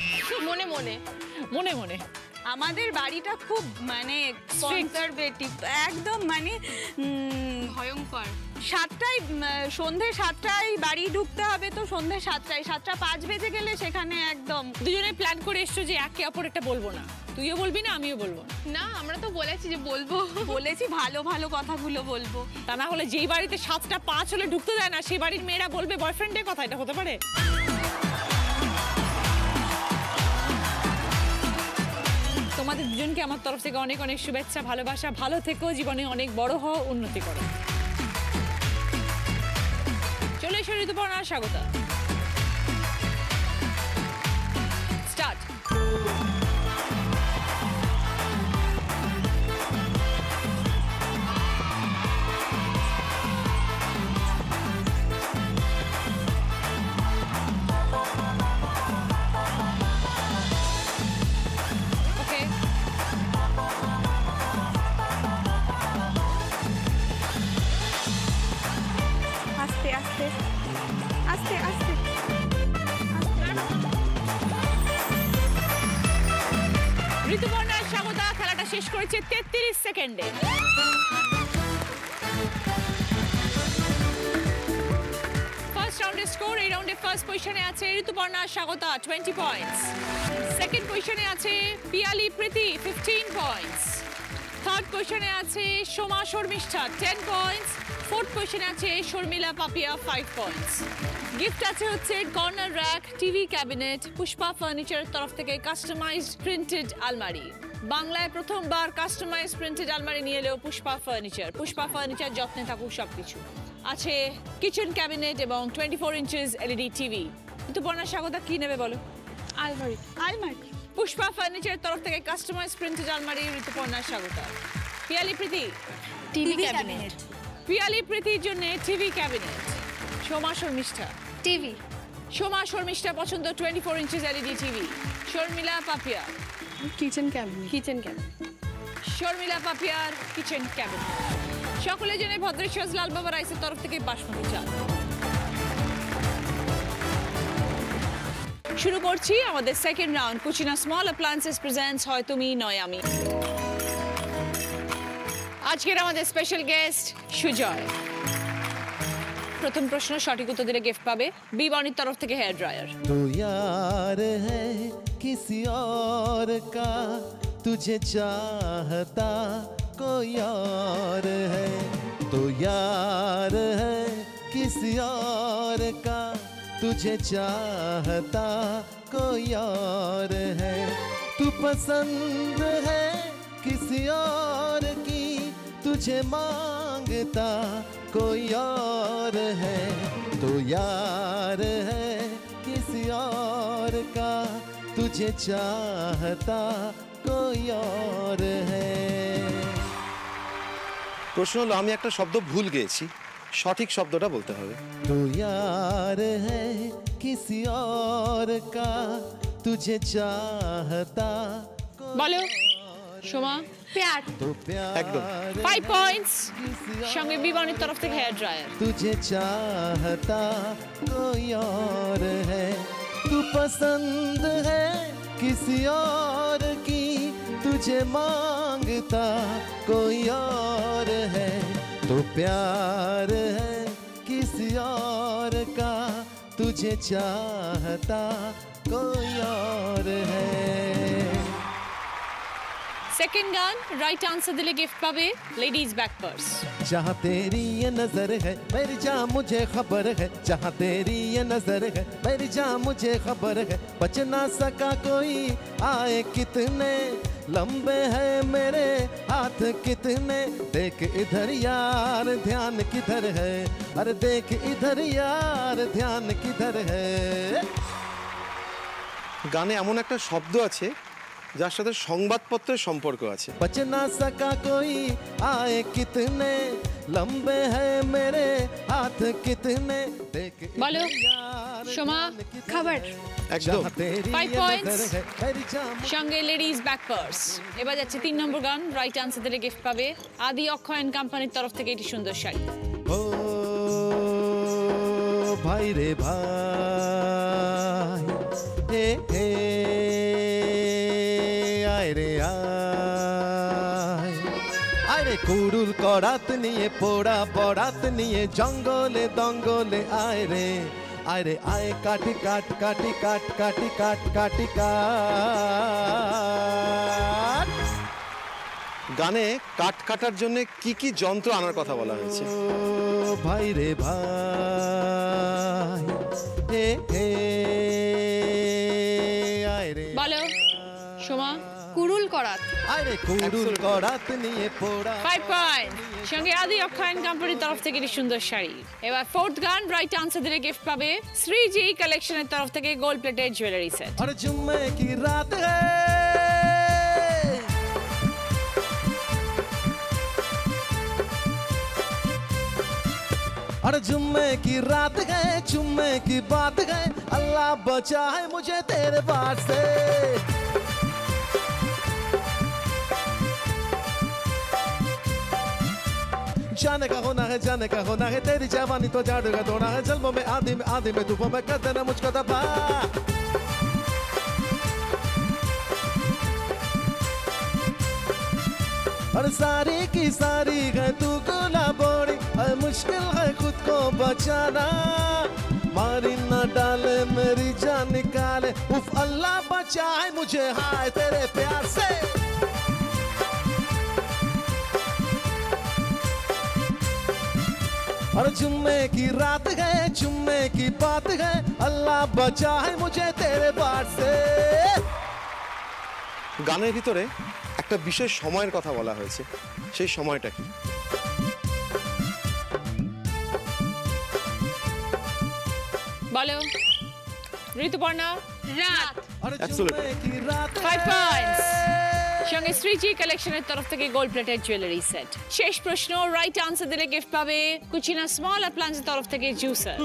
মনে মনে মনে মনে। আমাদের বাড়িটা খুব মানে কনজারভেটিভ, একদম মানে ভয়ঙ্কর। 7টায় সন্ধে 7টায় বাড়ি ঢুকতে হবে, তো সন্ধে 7টায় 7:05 বেজে গেলে সেখানে একদম। দুজনে প্ল্যান করে এসছো যে একে অপর একটা বলবো না, তুইও বলবি না আমিও বলবো না। আমরা তো বলেছি যে বলবো, বলেছি ভালো ভালো কথাগুলো বলবো। তা না হলে যেই বাড়িতে 7:05 হলে ঢুকতে দেয় না, সেই বাড়ির মেয়েরা বলবে বয়ফ্রেন্ডের কথা। এটা হতে পারে? তোমাদের দুজনকে আমার তরফ থেকে অনেক অনেক শুভেচ্ছা, ভালোবাসা। ভালো থেকো, জীবনে অনেক বড় হও, উন্নতি করো। চলে এসো ঋতুপর্ণা, স্বাগত। স্টার্ট। আস্তে আস্তে আস্তে আস্তে। ঋতুপর্ণা, স্বাগত। খেলাটা শেষ করেছে 33 সেকেন্ডে। ফার্স্ট রাউন্ডের স্কোর, এই রাউন্ডে ফার্স্ট পজিশনে আছে ঋতুপর্ণা, স্বাগত 20 পয়েন্টস। সেকেন্ড পজিশনে আছে পিয়ালি প্রীতি 15 পয়েন্টস। থার্ড পজিশনে আছে সোমা শর্মিষ্ঠা 10 পয়েন্টস। ফোর্থ পজিশনে আছে শর্মিলা পাপিয়া 5 পয়েন্টস। গিফট আছে হচ্ছে corner rack, TV cabinet, Pushpa ফার্নিচারের তরফ থেকে কাস্টমাইজড প্রিন্টেড আলমারি। বাংলায় প্রথমবার কাস্টমাইজড প্রিন্টেড আলমারি নিয়ে এলো পুষ্পা ফার্নিচার। পুষ্পা ফার্নিচার, যত্নে থাকুক সবকিছু। আছে কিচেন ক্যাবিনেট এবং 24 ইঞ্চেস এলইডি টিভি। ঋতুপর্ণা, স্বাগত। কি নেবে বলো? আলমারি। পুষ্পা ফার্নিচারের তরফ থেকে কাস্টমাইজড প্রিন্টেড আলমারি, ঋতুপর্ণা, স্বাগত। Piyali Priti, TV cabinet. পিয়ালি প্রীতির জন্য TV cabinet. Soma Sharmishtha, TV. Soma Sharmishtha পছন্দ 24 inches LED TV. Sharmila Papiya, kitchen cabinet. Kitchen cabinet. Sharmila পাপিয়ার কিচেন ক্যাবিনেট। সকলের জন্য ভদ্রেশ্বর লাল বাবা রাইসের তরফ থেকে বাসমতি চাল। শুরু করছি আমাদের second round. Kutchina small appliances presents হয় তুমি নয় আমি। আজকের আমাদের স্পেশাল গেস্ট সুজয়। প্রথম প্রশ্ন, সঠিক উত্তর দিলে গিফট পাবে বি বনির তরফ থেকে হেয়ার ড্রায়ার। तू यार है किसी और का, तुझे चाहता कोई और है। तू यार है किसी और का, तुझे चाहता कोई और है। तू पसंद है किसी और की, तुझे मांगता कोई और है। तू यार है किसी और का, तुझे चाहता कोई और है। প্রশ্ন হলো, আমি একটা শব্দ ভুল গেয়েছি, সঠিক শব্দটা বলতে হবে। तू यार है किसी और का, तुझे चाहता বলো সোমা। প্যার। तो प्यार একদম। 5 পয়েন্টস, সঙ্গে বি বনির তরফ থেকে হেয়ার ড্রায়ার। तुझे चाहता कोई और है। तू पसंद है किसी और की, तुझे मांगता कोई और है। तो प्यार है किसी और का, तुझे चाहता कोई और है। সেকেন্ড গান, রাইট আনসার দিলে গিফট পাবে লেডিজ ব্যাক পার্স। जहाँ तेरी ये नजर है मेरी जान मुझे खबर है, जहाँ तेरी ये नजर है मेरी जान मुझे खबर है। बच ना सका कोई आए कितने, लंबे हैं मेरे हाथ कितने, देख इधर यार ध्यान किधर है, अरे देख इधर यार ध्यान किधर है। গানে এমন একটা শব্দ আছে যার সাথে সংবাদপত্রের সম্পর্ক আছে। बच ना सका कोई आए कितने, लंबे हैं मेरे हाथ कितने, देख বলো সোমা। খাবার। একদম 5 পয়েন্টস। সঙ্গে লেডিজ ব্যাক পার্স। এবার যাচ্ছে 3 নম্বর গান, রাইট আনসার দিলে গিফট পাবে আদি অক্ষয় এন্ড কোম্পানির তরফ থেকে একটি সুন্দর শাড়ি। ও ভাই রে ভাই, হে হে আয় রে আয়, আয় রে কুড়ুল করাত নিয়ে পোড়া বরাত নিয়ে জঙ্গলে দঙ্গলে আয় রে, আয় রে আয় কাটি কাট কাটি কাট কাটি কাট কাটি কাট। গানে কাঠ কাটার জন্য কি কি যন্ত্র আনার কথা বলা হয়েছে? ও ভাই রে ভাই, হে হে আয় রে। বলো সোমা। কুরুল করাত। আয় রে কুড়ুল করাত নিয়ে পোড়া। 5 পয়েন্ট। সঙ্গে আদি অক্ষয় এন্ড কোম্পানির তরফ থেকে একটি সুন্দর শাড়ি। এবার 4th গান, রাইট আনসার দিলে গিফট পাবে শ্রীজি কালেকশনের তরফ থেকে গোল্ড প্লেটেড জুয়েলারি সেট। अरे जुम्मे की रात है, अरे जुम्मे की रात है, जुम्मे की बात है, अल्लाह बचा है मुझे तेरे बात से। जाने का होना है, जाने का होना है, तेरी जवानी तो जादू का दोना है, जल्मों में आधी में तूफान में कर देना मुझको दबा। और सारी की सारी है तू गुला बोड़ी, है मुश्किल है खुद को बचाना, मारी न डाले मेरी जान निकाले, उफ अल्लाह बचाए मुझे हाय तेरे प्यार से। और जुम्मे की रात है, जुम्मे की बात है, अल्लाह बचाए मुझे तेरे बात से। গানের ভিতরে একটা বিশেষ সময়ের কথা বলা হয়েছে, সেই সময়টা কি? বলো ঋতুপর্ণা। রাত। Absolutely. 5 পয়েন্টস। সঙ্গে শ্রীজি কালেকশনের তরফ থেকে গোল্ড প্লেটেড জুয়েলারি সেট। শেষ প্রশ্ন, রাইট আনসার দিলে গিফট পাবে কুচিনা স্মল অ্যাপ্লায়েন্সের তরফ থেকে জুসার।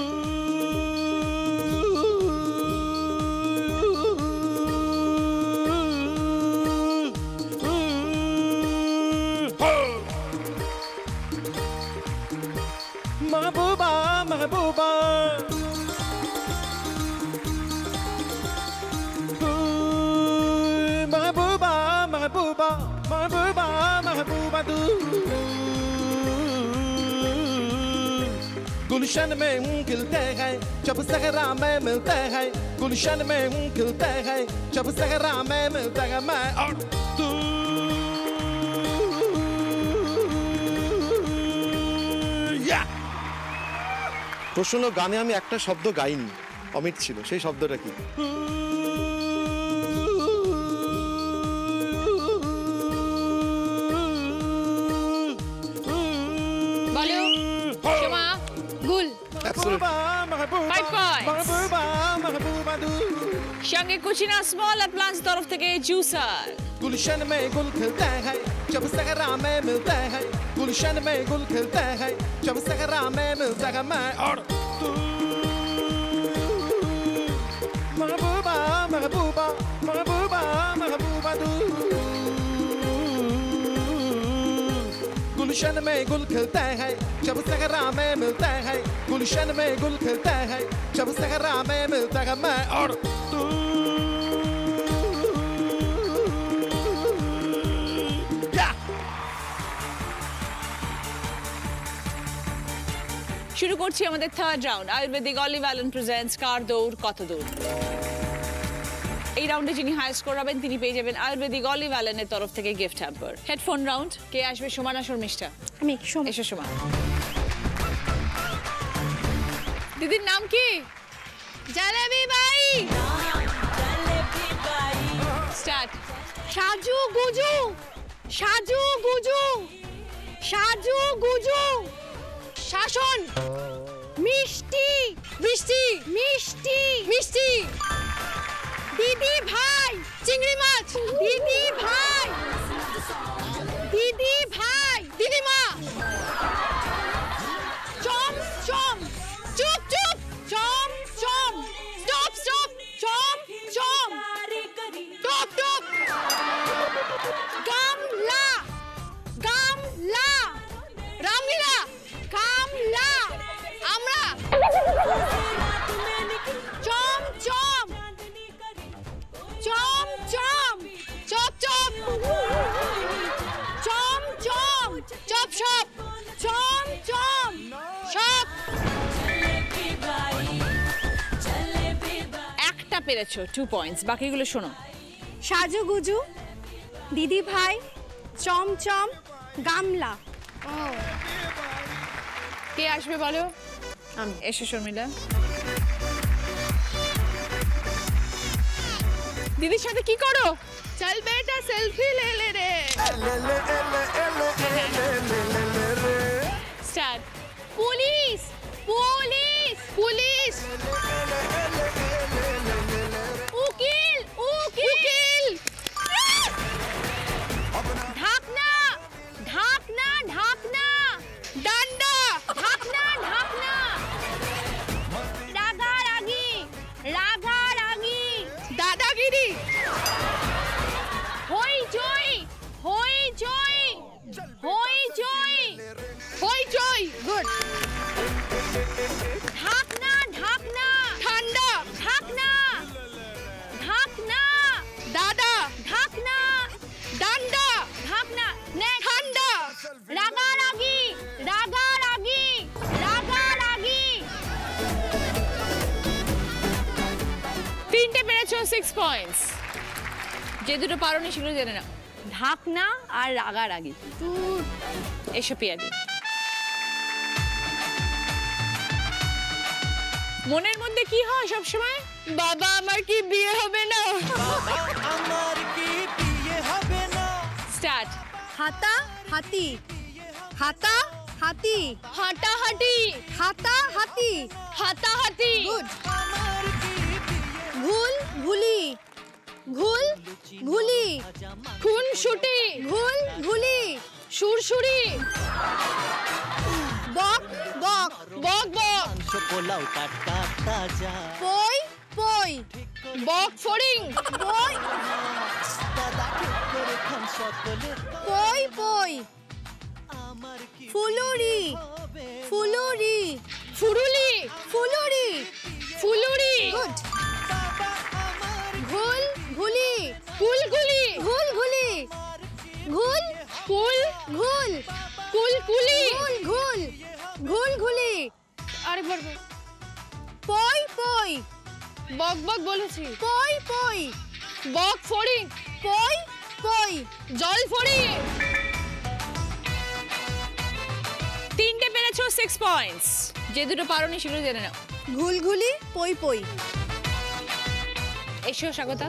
महबूबा महबूबा, महबूबा महबूबा महबूबा महबूबा तू गुलशन में खिलते हैं जब सहरा में मिलते हैं, गुलशन में खिलते हैं जब सहरा में मिलते हैं मैं और तू। প্রশ্ন হলো, গানে আমি একটা শব্দ গাইনি, অমিট ছিল, সেই শব্দটা কি? বলো সোমা। গুল। 5 পয়েন্টস। সঙ্গে কুচিনা স্মল অ্যাপ্লায়েন্স তরফ থেকে জুসার। गुलशन में गुल खिलते हैं जब सहरा में मिलते हैं, गुलशन में गुल खिलते हैं जब सहरा में मिलते हैं मैं और तू। महबूबा महबूबा महबूबा महबूबा तू गुलशन में गुल खिलते हैं जब सहरा में मिलते हैं, गुलशन में गुल खिलते हैं जब सहरा में मिलते हैं मैं और तू। শুরু করছি আমাদের third round, ayurvedic olive Allen presents কার দৌড় কত দৌড়। এই রাউন্ডে যিনি হাই স্কোর হবেন তিনি পেয়ে যাবেন আয়ুর্বেদিক অলিভ অ্যালেনের তরফ থেকে গিফট হ্যাম্পার। হেডফোন রাউন্ড, কে আসবে সোমা না শর্মিষ্ঠা? আমি সোমা। এসো সোমা। দিদির নাম কি? জালেবি বাই। স্টার্ট। সাজু গুজু, সাজু গুজু, সাজু গুজু, শাসন, মিষ্টি, মিষ্টি, মিষ্টি, মিষ্টি, দিদি ভাই, চিংড়ি মাছ, দিদি ভাই, দিদি ভাই, দিদিমা, চম চম, চুপ চুপ, চম চম, স্টপ স্টপ, চম চম, টপ টপ, গামলা, গামলা, রামলীলা, কামলা, আমরা, চম চম, চম চম, চপ চপ, চম চম, চপ চপ, চম চম, সব। একটা পেরেছো, 2 পয়েন্টস। বাকিগুলো শোনো। সাজুগুজু, দিদি ভাই, চমচম, গামলা। কে আসবে বলো? এসো শর্মিলা। দিদির সাথে কি করো? চল বেটা সেলফি লে লে রে। স্টার্ট। পুলিশ, পুলিশ, পুলিশ, উকিল, উকিল, ঢাকনা, ঢাকনা, ঢাকনা, ডান্ডা, ঢাকনা, ঢাকনা, রাগারাগি, রাগারাগি, দাদাগিরি, হইচই, হইচই, হইচই, হইচই, গুড। ঢাকনা, ঢাকনা, ঠান্ডা, ঢাকনা, ঢাকনা, দাদা, ঢাকনা, ডান্ডা, ঢাকনা, ঠান্ডা, রাগারাগি, রাগারাগি, রাগারাগি। 3টে পেরেছো, 6 পয়েন্টস। যে দুটো পারোনি সেগুলো জেনে নাও। ঢাকনা আর রাগারাগি। এসো পিয়াদি। মনের মধ্যে কি হয় সব সময়? বাবা আমার কি বিয়ে হবে না? আমার কি বিয়ে হবে না? স্টার্ট। হাতা হাতি, হাতা হাতি, হাঁটাহাঁটি, হাতা হাতি, হাতাহাতি, গুড। ঘুল ঘুলি, ঘুল ঘুলি, খুনসুটি, ঘুল ঘুলি, সুরসুরি, বক বক, বক বক, পোলাও টাটকা তাজা, পই পই, বক ফড়িং, পই, দাদা ঠিক করে খান সকলে। পই পই, আমার কি ফুলুরি, ফুলুরি, ফুরুলি, ফুলুরি, ফুলুরি, গুড। ঘুল ঘুলি, কুলকুলি, ঘুল ঘুলি, ঘুল কুল, ঘুল কুলকুলি, ঘুল ঘুল, ঘুল ঘুলি, আরেকবার বল। পই পই, বক বক বলেছি। পই পই, বক ফড়িং, পই পই, জল ফড়িং। 3টে পেরেছো, 6 পয়েন্টস। যে দুটো পারোনি সেগুলো জেনে নাও। ঘুলঘুলি, পই পই। এসো স্বাগতা।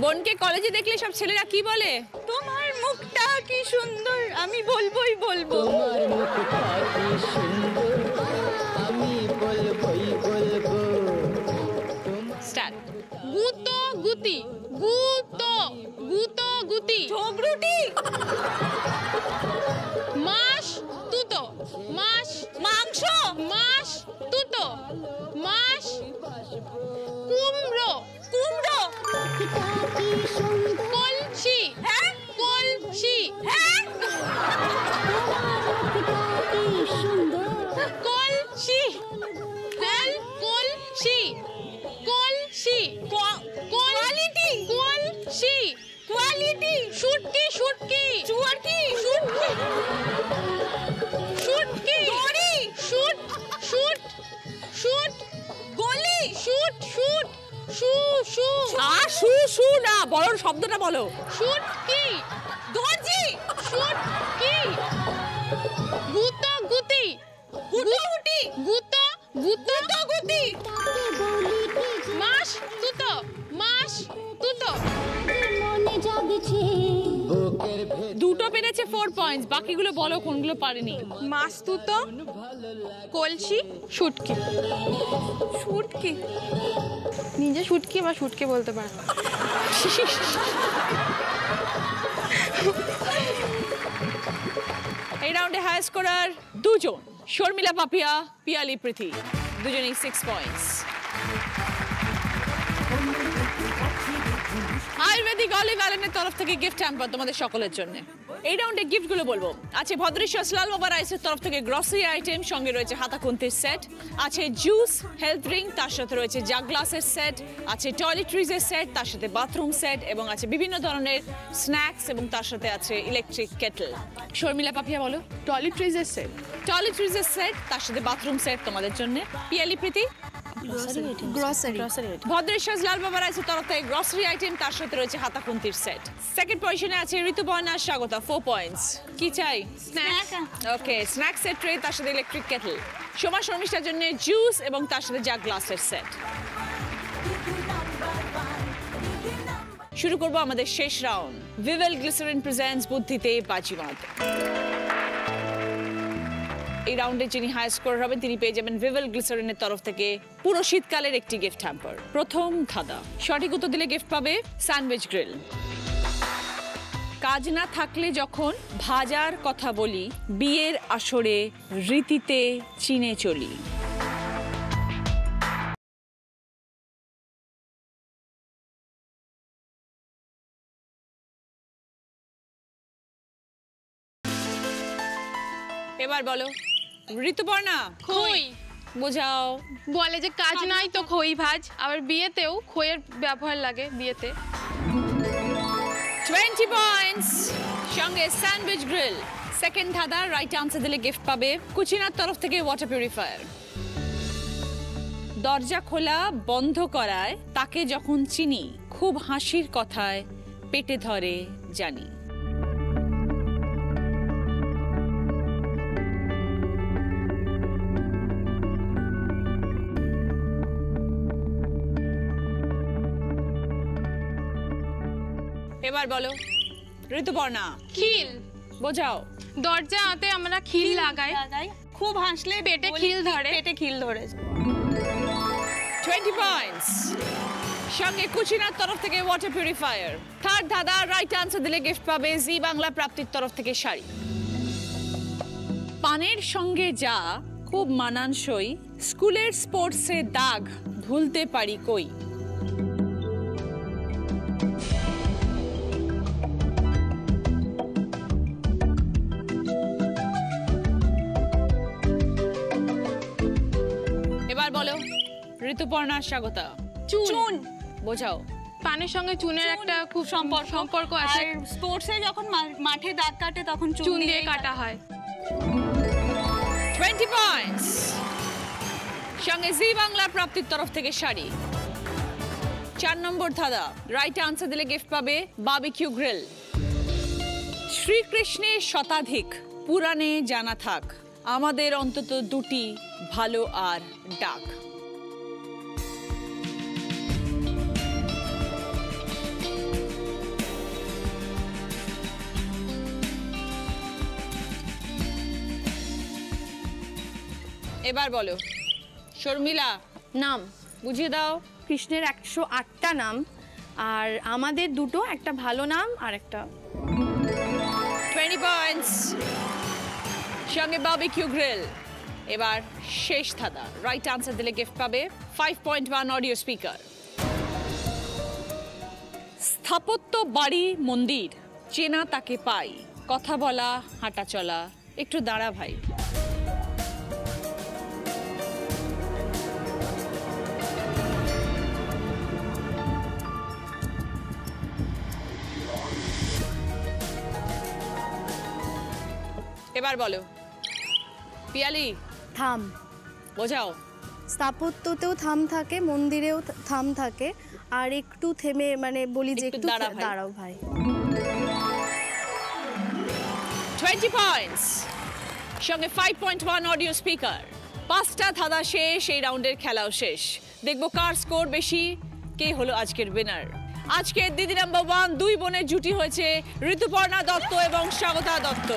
বোনকে কলেজে দেখলে সব ছেলেরা কি বলে? তোমার মুখটা কি সুন্দর, আমি বলবোই বলবো। স্টার্ট। গুতো গুতি, গুতো গুতো গুতি, ঝগড়ুটি, মাস তুতো, মাস মাংস, মাস তুতো, মাস কুমড়ো, কুমড়ো, কলসি, হ্যাঁ কলসি, হ্যাঁ কলসি, কলসি, কলসি, কোয়ালিটি, কলসি, কোয়ালিটি, শুটকি, শুটকি, চুয়ারকি, শুটকি, শুটকি, দড়ি, শুট, শুট, শুট, গলি, শুট, শুট, শু, শু, শু শু না, বড় শব্দটা বলো। শুটকি, দর্জি, শুটকি, গুতো গুতি, গুটোগুটি, গুতো গুতো গুটি, মাস তুতো মাস তুতো দুটো পেরেছে 4 পয়েন্টস, বাকিগুলো বলো কোনগুলো পারেনি। মাস তুতো, কলসি, শুটকি। শুটকি, নিজে শুটকি বা শুটকি বলতে পারে। এই রাউন্ডে হাই স্কোরার দুজন, শর্মিলা পাপিয়া, পিয়ালি প্রীতি, দুজনেই 6 পয়েন্টস। আয়ুর্বেদিক অলিভ অয়েলের তরফ থেকে গিফট হ্যাম্পার তোমাদের সকলের জন্য। এই রাউন্ডে গিফটগুলো বলবো। আছে ভদ্রেশ্বর লাল বাবা রাইসের তরফ থেকে গ্রসারি আইটেম, সঙ্গে রয়েছে হাতা খুন্তির সেট, আছে জুস হেলথ ড্রিঙ্ক, তার সাথে রয়েছে জাগ গ্লাসের সেট, আছে টয়লেট্রিজের সেট, তার সাথে বাথরুম সেট, এবং আছে বিভিন্ন ধরনের স্ন্যাক্স, এবং তার সাথে আছে ইলেকট্রিক কেটল। শর্মিলা পাপিয়া বলো। টয়লেট্রিজের সেট, টয়লেট্রিজের সেট, তার সাথে বাথরুম সেট তোমাদের জন্য। পিয়ালি প্রীতি। গ্রসারি। ভদ্রেশ্বর লাল বাবা রাইসের তরফ থেকে গ্রসারি আইটেম, তার সাথে রয়েছে হাতা খুন্তির সেট। সেকেন্ড পজিশনে আছে ঋতুপর্ণা স্বাগতা, 4 পয়েন্টস। কি চাই? স্ন্যাক্স। ওকে, স্ন্যাক্সের ট্রে, তার সাথে ইলেকট্রিক কেটল। সোমা শর্মিষ্ঠার জন্য জুস এবং তার সাথে জাগ গ্লাসের সেট। শুরু করব আমাদের শেষ রাউন্ড। ভিভেল গ্লিসারিন প্রেজেন্টস বুদ্ধিতে বাজিমাত। এই রাউন্ডে যিনি হাই স্কোর হবেন তিনি পেয়ে যাবেন ভিভেল গ্লিসারিনের তরফ থেকে পুরো শীতকালের একটি গিফট হ্যাম্পার। প্রথম ধাঁধা, সঠিক উত্তর দিলে গিফট পাবে স্যান্ডউইচ গ্রিল। কাজ না থাকলে যখন ভাজার কথা বলি, বিয়ের আসরে রীতিতে চিনে চলি। এবার বলো ঋতুপর্ণা। খই। বোঝাও। বলে যে কাজ নাই তো খই ভাজ, আবার বিয়েতেও খইয়ের ব্যবহার লাগে বিয়েতে। 20 পয়েন্টস, সঙ্গে স্যান্ডউইচ গ্রিল। সেকেন্ড ধাঁধা, রাইট আনসার দিলে গিফট পাবে কুচিনার তরফ থেকে ওয়াটার পিউরিফায়ার। দরজা খোলা বন্ধ করায় তাকে যখন চিনি, খুব হাসির কথায় পেটে ধরে জানি। এবার বলো ঋতুপর্ণা। খিল। বোঝাও। দরজাতে আমরা খিল লাগাই, খুব হাসলে পেটে খিল ধরে। পেটে খিল ধরে। 20 পয়েন্টস, সঙ্গে কুচিনার তরফ থেকে ওয়াটার পিউরিফায়ার। থার্ড ধাঁধা, রাইট আনসার দিলে গিফট পাবে জি বাংলা প্রাপ্তির তরফ থেকে শাড়ি। পানের সঙ্গে যা খুব মানানসই, স্কুলের স্পোর্টসে দাগ ভুলতে পারি কই। এবার বলো ঋতুপর্ণা স্বাগতা। চুন। বোঝাও। পানের সঙ্গে চুনের একটা খুব সম্পর্ক আছে। আর স্পোর্টসে যখন মাঠে দাগ কাটে তখন চুন দিয়ে কাটা হয়। 20 পয়েন্টস, সঙ্গে জি বাংলা প্রাপ্তির তরফ থেকে শাড়ি। 4 নম্বর ধাঁধা, রাইট আনসার দিলে গিফট পাবে বারবিকিউ গ্রিল। শ্রীকৃষ্ণের শতাধিক পুরাণে জানা থাক, আমাদের অন্তত দুটি ভালো আর ডাক। এবার বলো শর্মিলা। নাম বুঝিয়ে দাও। কৃষ্ণের 108টা নাম, আর আমাদের দুটো, একটা ভালো নাম আর একটা। 20 পয়েন্টস, সঙ্গে বারবিকিউ গ্রিল। এবার শেষ ধাঁধা, রাইট আনসার দিলে গিফট পাবে 5.1 অডিও স্পিকার। স্থাপত্য বাড়ি মন্দির, চেনা তাকে পাই, কথা বলা হাঁটা চলা, একটু দাঁড়া ভাই। এবার বলো পিয়ালি। থাম। বোঝাও। স্থাপত্যতেও থাম থাকে, মন্দিরেও থাম থাকে, আর একটু থেমে মানে বলি যে একটু দাঁড়াও ভাই। 20 পয়েন্টস, সঙ্গে 5.1 অডিও স্পিকার। 5টা ধাঁধা শেষ, এই রাউন্ডের খেলাও শেষ। দেখবো কার স্কোর বেশি, কে হলো আজকের উইনার। আজকের দিদি নাম্বার 1 দুই বোনের জুটি হয়েছে ঋতুপর্ণা দত্ত এবং Swagata Dutta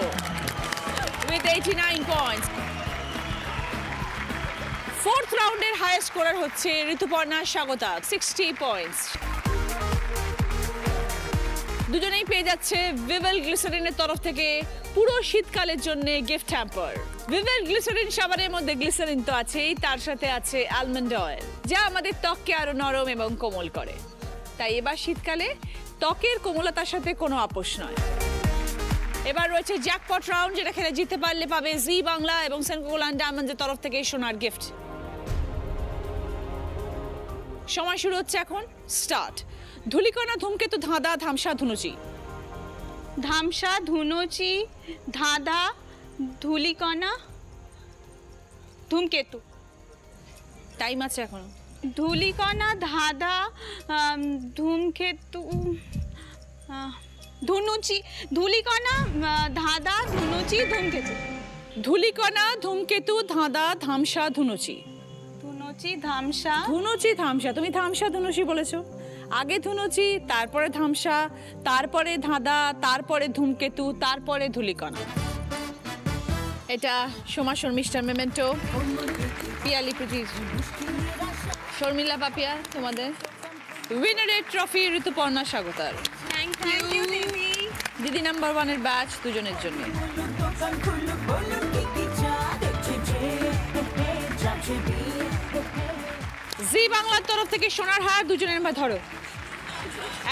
with 89 points. Fourth রাউন্ডের হাইয়েস্ট স্কোরার হচ্ছে ঋতুপর্ণা স্বাগতা 60 পয়েন্টস। দুজনেই পেয়ে যাচ্ছে ভিভেল গ্লিসারিনের তরফ থেকে পুরো শীতকালের জন্য গিফট হ্যাম্পার। ভিভেল গ্লিসারিন সাবানের মধ্যে গ্লিসারিন তো আছেই, তার সাথে আছে আলমন্ড অয়েল, যা আমাদের ত্বককে আরো নরম এবং কোমল করে। তাই এবার শীতকালে ত্বকের কোমলতার সাথে কোনো আপোষ নয়। এবার রয়েছে জ্যাকপট রাউন্ড, যেটা খেলে জিততে পারলে পাবে জি বাংলা এবং সেনকোলান ডায়মন্ডের তরফ থেকে সোনার গিফট। সময় শুরু হচ্ছে এখন, স্টার্ট। ধূলিকণা ধূমকেতু ধাঁধা ধামসা ধুনুচি। ধামসা ধুনুচি ধাঁধা ধূলিকণা ধূমকেতু। টাইম আছে এখনো। ধূলিকণা ধাঁধা ধূমকেতু ধুনুচি ধূলিকণা ধাঁধা ধুনুচি ধূমকেতু। ধূলিকণা ধূমকেতু ধাঁধা ধামসা ধুনুচি। ধুনুচি ধামসা ধুনুচি ধামসা, তুমি ধামসা ধুনুচি বলেছো। আগে ধুনুচি, তারপরে ধামসা, তারপরে ধাঁধা, তারপরে ধূমকেতু, তারপরে ধূলিকণা। এটা সোমা শর্মিষ্ঠার মেমেন্টো, পিয়ালি প্রীতি শর্মিলা পাপিয়া তোমাদের উইনারের ট্রফি ঋতুপর্ণা স্বাগতার। থ্যাংক ইউ দিদি। দিদি নাম্বার 1 এর ব্যাচ দুজনের জন্য। জি বাংলার তরফ থেকে সোনার হার দুজনের মধ্যে ধরো,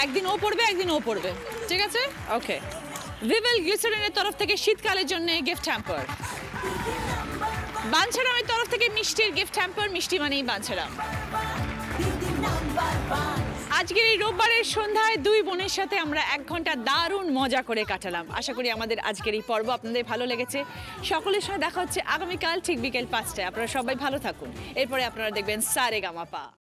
একদিন ও পড়বে একদিন ও পড়বে, ঠিক আছে? ওকে। ভিভেল গ্লিসারিনের তরফ থেকে শীতকালের জন্য গিফট হ্যাম্পার। বাঞ্ছারামের তরফ থেকে মিষ্টির গিফট হ্যাম্পার, মিষ্টি মানেই বাঞ্ছারাম। আজকের এই রোববারের সন্ধ্যায় দুই বোনের সাথে আমরা 1 ঘন্টা দারুণ মজা করে কাটালাম। আশা করি আমাদের আজকের এই পর্ব আপনাদের ভালো লেগেছে। সকলের সঙ্গে দেখা হচ্ছে আগামীকাল ঠিক বিকেল 5টায়। আপনারা সবাই ভালো থাকুন। এরপরে আপনারা দেখবেন সারেগামাপা।